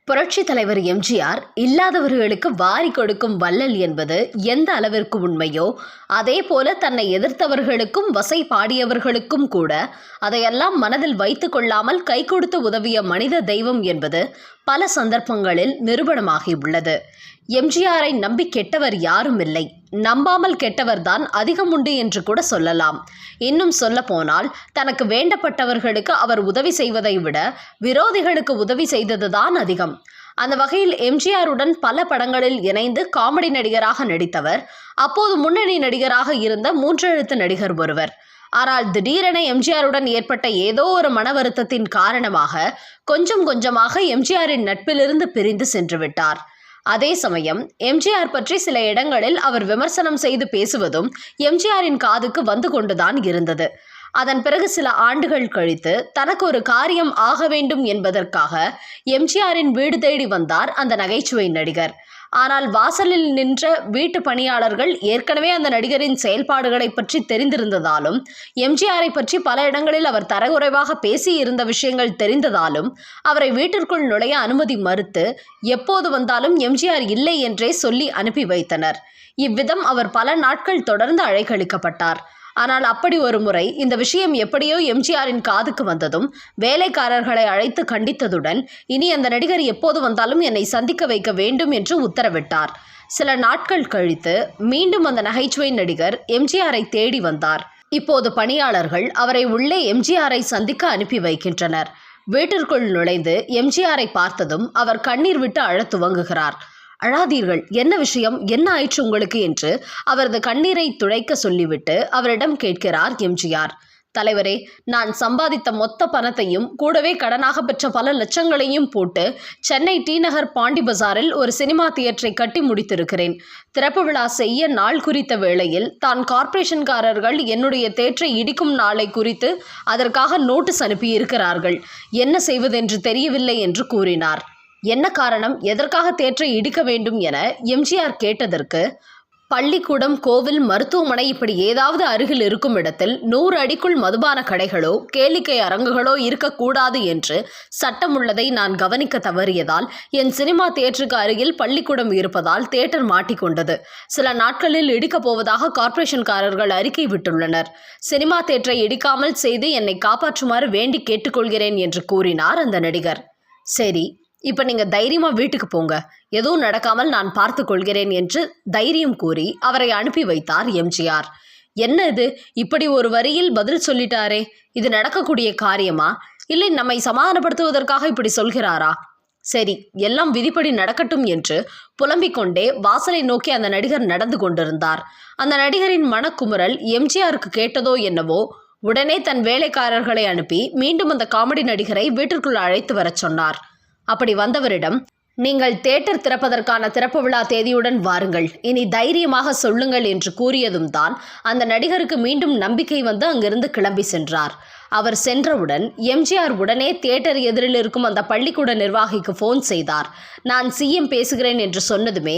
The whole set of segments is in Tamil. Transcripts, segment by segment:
புரட்சி தலைவர் எம்ஜிஆர் இல்லாதவர்களுக்கு வாரி கொடுக்கும் வள்ளல் என்பது எந்த அளவிற்கு உண்மையோ அதே போல தன்னை எதிர்த்தவர்களுக்கும் வசை பாடியவர்களுக்கும் கூட அதையெல்லாம் மனதில் வைத்து கொள்ளாமல் கை கொடுத்து உதவிய மனித தெய்வம் என்பது பல சந்தர்ப்பங்களில் நிரூபணமாகி உள்ளது. எம்ஜிஆரை நம்பி கெட்டவர் யாரும் இல்லை, நம்பாமல் கெட்டவர்தான் அதிகம் உண்டு என்று கூட சொல்லலாம். இன்னும் சொல்ல போனால் தனக்கு வேண்டப்பட்டவர்களுக்கு அவர் உதவி செய்வதை விட விரோதிகளுக்கு உதவி செய்ததுதான் அதிகம். அந்த வகையில் எம்ஜிஆருடன் பல படங்களில் இணைந்து காமெடி நடிகராக நடித்தவர் அப்போது முன்னணி நடிகராக இருந்த மூன்றெழுத்து நடிகர் ஒருவர். ஆனால் திடீரென எம்ஜிஆருடன் ஏற்பட்ட ஏதோ ஒரு மன வருத்தத்தின் காரணமாக கொஞ்சம் கொஞ்சமாக எம்ஜிஆரின் நட்பிலிருந்து பிரிந்து சென்று விட்டார். அதே சமயம் எம்ஜிஆர் பற்றி சில இடங்களில் அவர் விமர்சனம் செய்து பேசுவதும் எம்ஜிஆரின் காதுக்கு வந்து கொண்டுதான் இருந்தது. அதன் பிறகு சில ஆண்டுகள் கழித்து தனக்கு ஒரு காரியம் ஆக வேண்டும் என்பதற்காக எம்ஜிஆரின் வீடு தேடி வந்தார் அந்த நகைச்சுவை நடிகர். ஆனால் வாசலில் நின்ற வீட்டு பணியாளர்கள் ஏற்கனவே அந்த நடிகரின் செயல்பாடுகளை பற்றி தெரிந்திருந்ததாலும் எம்ஜிஆரை பற்றி பல இடங்களில் அவர் தரக்குறைவாக பேசி இருந்த விஷயங்கள் தெரிந்ததாலும் அவரை வீட்டிற்குள் நுழைய அனுமதி மறுத்து எப்போது வந்தாலும் எம்ஜிஆர் இல்லை என்றே சொல்லி அனுப்பி வைத்தனர். இவ்விதம் அவர் பல நாட்கள் தொடர்ந்து அழைக்கழிக்கப்பட்டார். ஆனால் அப்படி ஒரு முறை இந்த விஷயம் எப்படியோ எம்ஜிஆரின் காதுக்கு வந்ததும் வேலைக்காரர்களை அழைத்து கண்டித்ததுடன் இனி அந்த நடிகர் எப்போது வந்தாலும் என்னை சந்திக்க வைக்க வேண்டும் என்று உத்தரவிட்டார். சில நாட்கள் கழித்து மீண்டும் அந்த நகைச்சுவை நடிகர் எம்ஜிஆரை தேடி வந்தார். இப்போது பணியாளர்கள் அவரை உள்ளே எம்ஜிஆரை சந்திக்க அனுப்பி வைக்கின்றனர். வீட்டிற்குள் நுழைந்து எம்ஜிஆரை பார்த்ததும் அவர் கண்ணீர் விட்டு அழத் துவங்குகிறார். அழாதீர்கள், என்ன விஷயம், என்ன ஆயிற்று உங்களுக்கு என்று அவரது கண்ணீரை துடைக்க சொல்லிவிட்டு அவரிடம் கேட்கிறார் எம்ஜிஆர். தலைவரே, நான் சம்பாதித்த மொத்த பணத்தையும் கூடவே கடனாக பெற்ற பல லட்சங்களையும் போட்டு சென்னை டி நகர் பாண்டி பஜாரில் ஒரு சினிமா தியேட்டரை கட்டி முடித்திருக்கிறேன். திறப்பு விழா செய்ய நாள் குறித்த வேளையில் தான் கார்ப்பரேஷன்காரர்கள் என்னுடைய தியேட்டரை இடிக்கும் நாளை குறித்து அதற்காக நோட்டீஸ் அனுப்பியிருக்கிறார்கள். என்ன செய்வதென்று தெரியவில்லை என்று கூறினார். என்ன காரணம், எதற்காக தியேட்டரை இடிக்க வேண்டும் என எம்ஜிஆர் கேட்டதற்கு, பள்ளிக்கூடம், கோவில், மருத்துவமனை இப்படி ஏதாவது அருகில் இருக்கும் இடத்தில் 100 அடிக்குள் மதுபான கடைகளோ கேளிக்கை அரங்குகளோ இருக்கக்கூடாது என்று சட்டம் உள்ளதை நான் கவனிக்க தவறியதால் என் சினிமா தியேட்டருக்கு அருகில் பள்ளிக்கூடம் இருப்பதால் தியேட்டர் மாட்டிக்கொண்டது. சில நாட்களில் இடிக்கப் போவதாக கார்ப்பரேஷன்காரர்கள் அறிக்கை விட்டுள்ளனர். சினிமா தியேட்டரை இடிக்காமல் செய்து என்னை காப்பாற்றுமாறு வேண்டி கேட்டுக்கொள்கிறேன் என்று கூறினார் அந்த நடிகர். சரி, இப்போ நீங்கள் தைரியமாக வீட்டுக்கு போங்க, எதுவும் நடக்காமல் நான் பார்த்து கொள்கிறேன் என்று தைரியம் கூறி அவரை அனுப்பி வைத்தார் எம்ஜிஆர். என்ன இது, இப்படி ஒரு வரியில் பதில் சொல்லிட்டாரே, இது நடக்கக்கூடிய காரியமா, இல்லை நம்மை சமாதானப்படுத்துவதற்காக இப்படி சொல்கிறாரா? சரி, எல்லாம் விதிப்படி நடக்கட்டும் என்று புலம்பிக் கொண்டே வாசலை நோக்கி அந்த நடிகர் நடந்து கொண்டிருந்தார். அந்த நடிகரின் மனக்குமுறல் எம்ஜிஆருக்கு கேட்டதோ என்னவோ, உடனே தன் வேலைக்காரர்களை அனுப்பி மீண்டும் அந்த காமெடி நடிகரை வீட்டிற்குள் அழைத்து வரச் சொன்னார். அப்படி வந்தவரிடம், நீங்கள் தியேட்டர் திறப்பதற்கான திறப்பு விழா தேதியுடன் வாருங்கள், இனி தைரியமாக சொல்லுங்கள் என்று கூறியதும் தான் அந்த நடிகருக்கு மீண்டும் நம்பிக்கை வந்து அங்கிருந்து கிளம்பி சென்றார். அவர் சென்றவுடன் எம்ஜிஆர் உடனே தியேட்டர் எதிரில் இருக்கும் அந்த பள்ளிக்கூட நிர்வாகிக்கு ஃபோன் செய்தார். நான் சிஎம் பேசுகிறேன் என்று சொன்னதுமே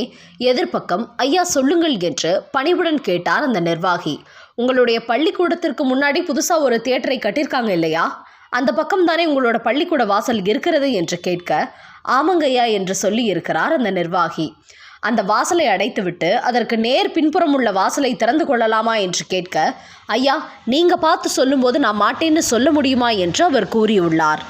எதிர்பக்கம், ஐயா சொல்லுங்கள் என்று பணிவுடன் கேட்டார் அந்த நிர்வாகி. உங்களுடைய பள்ளிக்கூடத்திற்கு முன்னாடி புதுசாக ஒரு தியேட்டரை கட்டியிருக்காங்க இல்லையா, அந்த பக்கம் தானே உங்களோட பள்ளிக்கூட வாசல் இருக்கிறது என்று கேட்க, ஆமங்கையா என்று சொல்லி இருக்கிறார் அந்த நிர்வாகி. அந்த வாசலை அடைத்துவிட்டு அதற்கு நேர் பின்புறம் உள்ள வாசலை திறந்து கொள்ளலாமா என்று கேட்க, ஐயா நீங்கள் பார்த்து சொல்லும்போது நான் மாட்டேன்னு சொல்ல முடியுமா என்று அவர் கூறியுள்ளார்.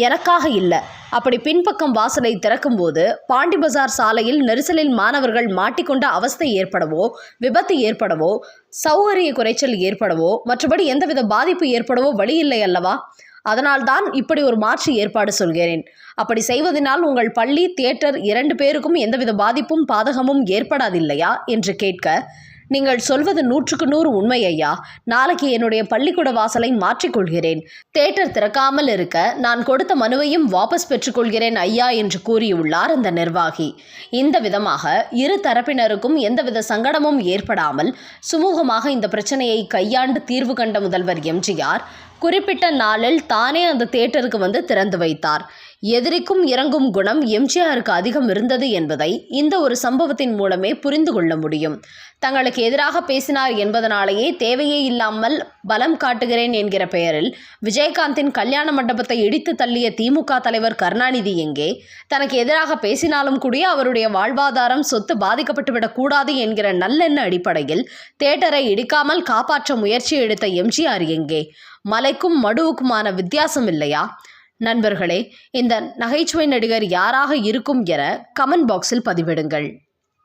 எனக்காக இல்லை, அப்படி பின்பக்கம் வாசலை திறக்கும்போது பாண்டி பஜார் சாலையில் நெரிசலில் மாணவர்கள் மாட்டிக்கொண்ட அவஸ்தை ஏற்படவோ, விபத்து ஏற்படவோ, சௌகரிய குறைச்சல் ஏற்படவோ, மற்றபடி எந்தவித பாதிப்பு ஏற்படவோ வழியில்லை அல்லவா? அதனால்தான் இப்படி ஒரு மாற்று ஏற்பாடு சொல்கிறேன். அப்படி செய்வதனால் உங்கள் பள்ளி, தியேட்டர் 2 பேருக்கும் எந்தவித பாதிப்பும் பாதகமும் ஏற்படாதில்லையா என்று கேட்க, நீங்கள் சொல்வது 100க்கு 100 உண்மை ஐயா. நாளைக்கு என்னுடைய பள்ளிக்கூட வாசலை மாற்றிக்கொள்கிறேன். தியேட்டர் திறக்காமல் இருக்க நான் கொடுத்த மனுவையும் வாபஸ் பெற்றுக்கொள்கிறேன் ஐயா என்று கூறியுள்ளார் அந்த நிர்வாகி. இந்த விதமாக இரு தரப்பினருக்கும் எந்தவித சங்கடமும் ஏற்படாமல் சுமூகமாக இந்த பிரச்சனையை கையாண்டு தீர்வு கண்ட முதல்வர் எம்ஜிஆர் குறிப்பிட்ட நாளில் தானே அந்த தியேட்டருக்கு வந்து திறந்து வைத்தார். எதிரிக்கும் இறங்கும் குணம் எம்ஜிஆருக்கு அதிகம் இருந்தது என்பதை இந்த ஒரு சம்பவத்தின் மூலமே புரிந்து கொள்ள முடியும். தங்களுக்கு எதிராக பேசினார் என்பதனாலேயே தேவையே இல்லாமல் பலம் காட்டுகிறேன் என்கிற பெயரில் விஜயகாந்தின் கல்யாண மண்டபத்தை இடித்து தள்ளிய திமுக தலைவர் கருணாநிதி எங்கே? தனக்கு எதிராக பேசினாலும் கூட அவருடைய வாழ்வாதாரம் சொத்து பாதிக்கப்பட்டுவிடக் கூடாது என்கிற நல்லெண்ண அடிப்படையில் தியேட்டரை இடிக்காமல் காப்பாற்ற முயற்சி எடுத்த எம்ஜிஆர் எங்கே? மலைக்கும் மடுவுக்குமான வித்தியாசம் இல்லையா? நண்பர்களே, இந்த நகைச்சுவை நடிகர் யாராக இருக்கும் என கமெண்ட் பாக்ஸில் பதிவிடுங்கள்.